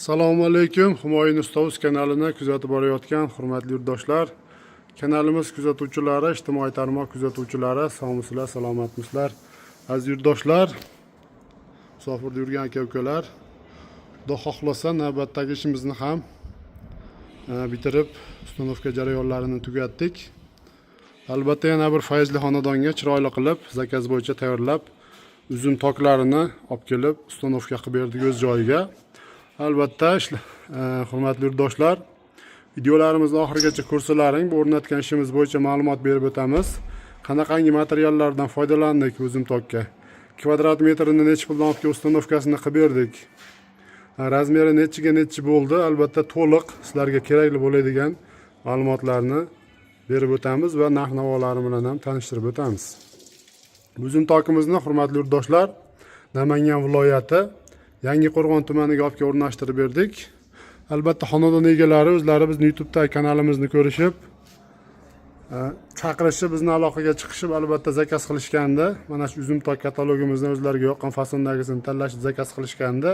Assalomu alaykum. Humoyun Ustoz kanalini kuzatib borayotgan hurmatli yurtdoshlar, kanalimiz kuzatuvchilari, ijtimoiy tarmoq kuzatuvchilari, sog'misizlar, salomatmisizlar? Aziz yurtdoshlar, musofirda yurgan aka-ukalar, Xudo xohlasa navbatdagi ishimizni ham bitirib, ustanovka jarayonlarini tugatdik. Albatta yana bir fayzli xonadonga chiroyli qilib, zakaz bo'yicha tayyorlab, uzum toklarini olib kelib, ustanovka qilib berdik o'z joyiga. Albatta, hurmatli yurtdoshlar, videolarimizni oxirigacha ko'rsalaring, bu o'rnatgan ishimiz bo'yicha ma'lumot berib o'tamiz. Qanaqangi materiallardan foydalandik uzum tokka? Kvadrat metrini necha puldan olib ustanovkasini qilib berdik? Razmeri necha bo'ldi? Albatta to'liq sizlarga kerakli bo'ladigan ma'lumotlarni berib o'tamiz va narx-navolari bilan ham tanishtirib o'tamiz. Uzum tokkimizni hurmatli yurtdoshlar, Namangan viloyati Yangiqo'rg'on tumaniga olib o'rnashtirib berdik. Albatta xonadon egalari o'zlari bizning YouTube'da kanalimizni ko'rishib, chaqirishib, bizni aloqaga chiqishib, albatta zakaz qilishganda, mana shu uzum tok katalogimizni o'zlariga yoqqan fasondagisini tanlashib zakaz qilishganda,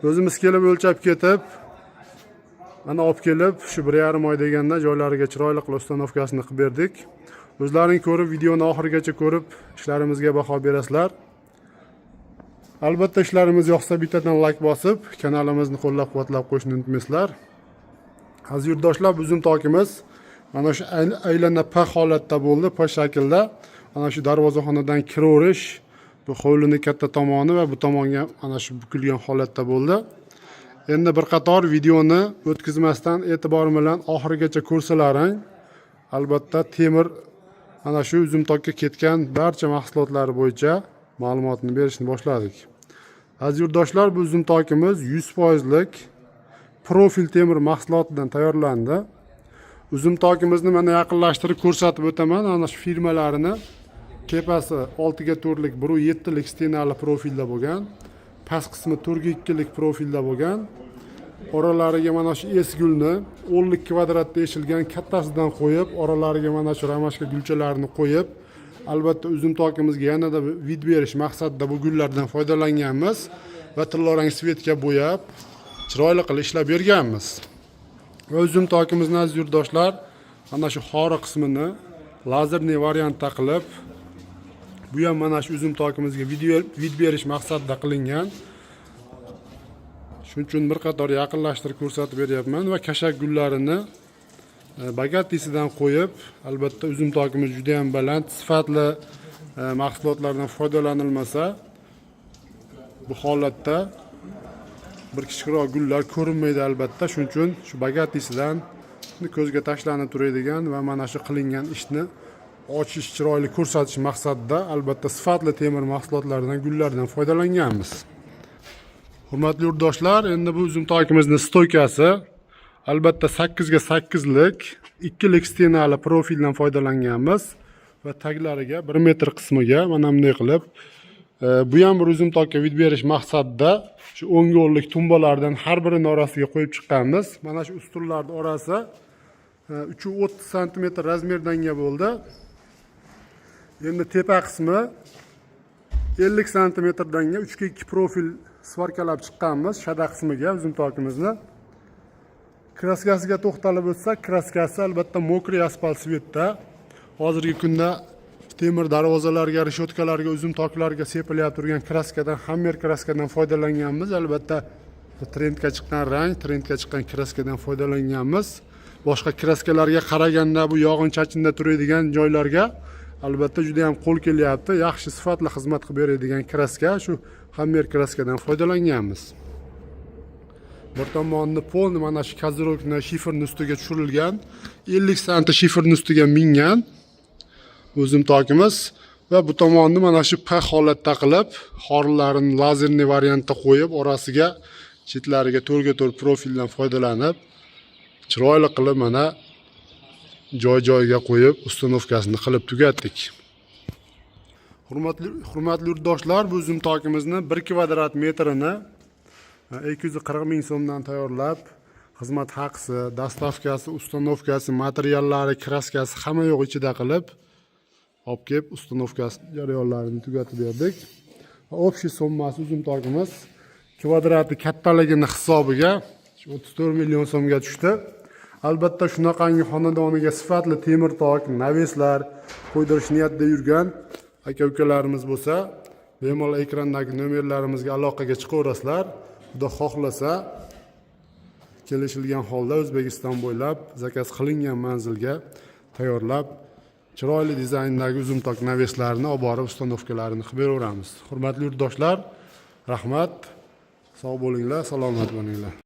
o'zimiz kelib o'lchab ketib, mana olib kelib, shu 1,5 oy deganda joylariga chiroyli qilib ustanovkasini qilib berdik. O'zlaring ko'rib, videoni oxirigacha ko'rib, ishlarimizga baho berasizlar. Albatta ishlarimiz yoqsa bittadan like bosib, kanalimizni qo'llab-quvvatlab qo'yishni unutmaysizlar. Aziz yurtdoshlar, uzum tokimiz mana shu aylana P holatda bo'ldi, P shaklda. Mana shu darvozaxonadan kiraverish, bu hovlining katta tomoni va bu tomonga mana shu bukilgan holatda bo'ldi. Endi bir qator videoni o'tkazmasdan e'tibor bilan oxirigacha ko'rsalaring. Albatta temir mana shu uzum tokka ketgan barcha mahsulotlar bo'yicha ma'lumotni berishni boshladik. Aziz yurtdoshlar, bu uzum tokimiz 100% profil temir mahsulotidan tayyorlandi. Uzum tokimizni mana yaqinlashtirib ko'rsatib o'taman. Ana shu firmalarini tepasi 6 ga 4lik, 1.7 lik stenali profilda bo'lgan, past qismi 4 ga 2 lik profilda bo'lgan. Oralariga mana shu esgulni 10 lik kvadratda eshilgan kattasidan qo'yib, oralariga mana shu ramashka gulchalarini qo'yib, albatta uzum tokimizga yanada vid berish maqsadida bu gullardan foydalanganmiz va tillarang svetga bo'yab, chiroyli qilib ishlab berganmiz. Va uzum tokimizni aziz yurtdoshlar, mana shu xori qismini lazerli variantda qilib, bu ham mana shu uzum tokimizga vid berish maqsadida qilingan. Shuning uchun bir qator yaqinlashtirib ko'rsatib beryapman va kashak gullarini bagatisidan qo'yib, albatta uzum tokimiz juda ham baland, sifatli mahsulotlardan foydalanilmasa, bu holatda bir kichikroq gullar ko'rinmaydi albatta. Shuning uchun shu bagatisidan ko'zga tashlanib turadigan va mana shu qilingan ishni ochish, chiroyli ko'rsatish maqsadida albatta sifatli temir mahsulotlaridan, gullardan foydalanganmiz. Hurmatli yurtdoshlar, endi bu uzum tokimizning stoykasi albatta 8 ga 8 lik 2 lik stenali profildan foydalanganmiz va taglariga 1 metr qismiga mana bunday qilib, bu ham bir uzum tokka vid berish maqsadida shu 10 yo'llik tumbalardan har birining orasiga qo'yib chiqqanmiz. Mana shu ustunlarning orasi 330 cm razmerdanga bo'ldi. Endi tepa qismi 50 cm danga 3 ga 2 profil svarkalab chiqqanmiz shada qismiga uzum tokimizni. Kraskasiga to'xtalib o'tsak, kraskasi albatta mokriy asfalt svetda. Hozirgi kunda temir darvozalarga, reshotkalarga, uzum toklarga sepilyapti turgan kraskadan, hammer kraskadan foydalanganmiz. Albatta trendga chiqqan rang, trendga chiqqan kraskadan foydalanganmiz. Boshqa kraskalarga qaraganda bu yog'in-chachinda turadigan joylarga albatta juda ham qo'l kelyapti. Yaxshi sifatli xizmat qilib beradigan kraska, shu hammer kraskadan foydalanganmiz. Bir tomonni polni mana shu kazirokni shiferning ustiga tushirilgan, 50 sm shiferning ustiga mingan uzum tokimiz va bu tomonni mana shu P holatda qilib, xorlarini lazerli variantda qo'yib, orasiga chetlariga 4 ga 4 profildan foydalanib, chiroyli qilib mana joy-joyiga qo'yib, ustanovkasini qilib tugatdik. Hurmatli yurtdoshlar, bu uzum tokimizni 1 kvadrat metrini 240 ming so'mdan tayyorlab, xizmat haqisi, dastavkasi, ustanovkasi, materiallari, kraskasi hamma yo'q ichida qilib, olib kelib ustanovkasi jarayonlarini tugatib berdik. Общий summasi uzum tokimiz kvadrati kattaligini hisobiga 34 million so'mga tushdi. Albatta shunaqangi xonadoniga sifatli temir tok, naveslar qo'ydirish niyatida yurgan aka-ukalarimiz bo'lsa, bemalol ekrandagi nomerlarimizga aloqaga chiqaverasizlar. Xudo xohlasa, kelishilgan holda O'zbekiston bo'ylab zakaz qilingan manzilga tayyorlab, chiroyli dizayndagi uzum tok naveslarini olib borib ustanovkalarini qilib beraveramiz. Hurmatli yurtdoshlar, rahmat. Sog' bo'linglar, salomat bo'linglar.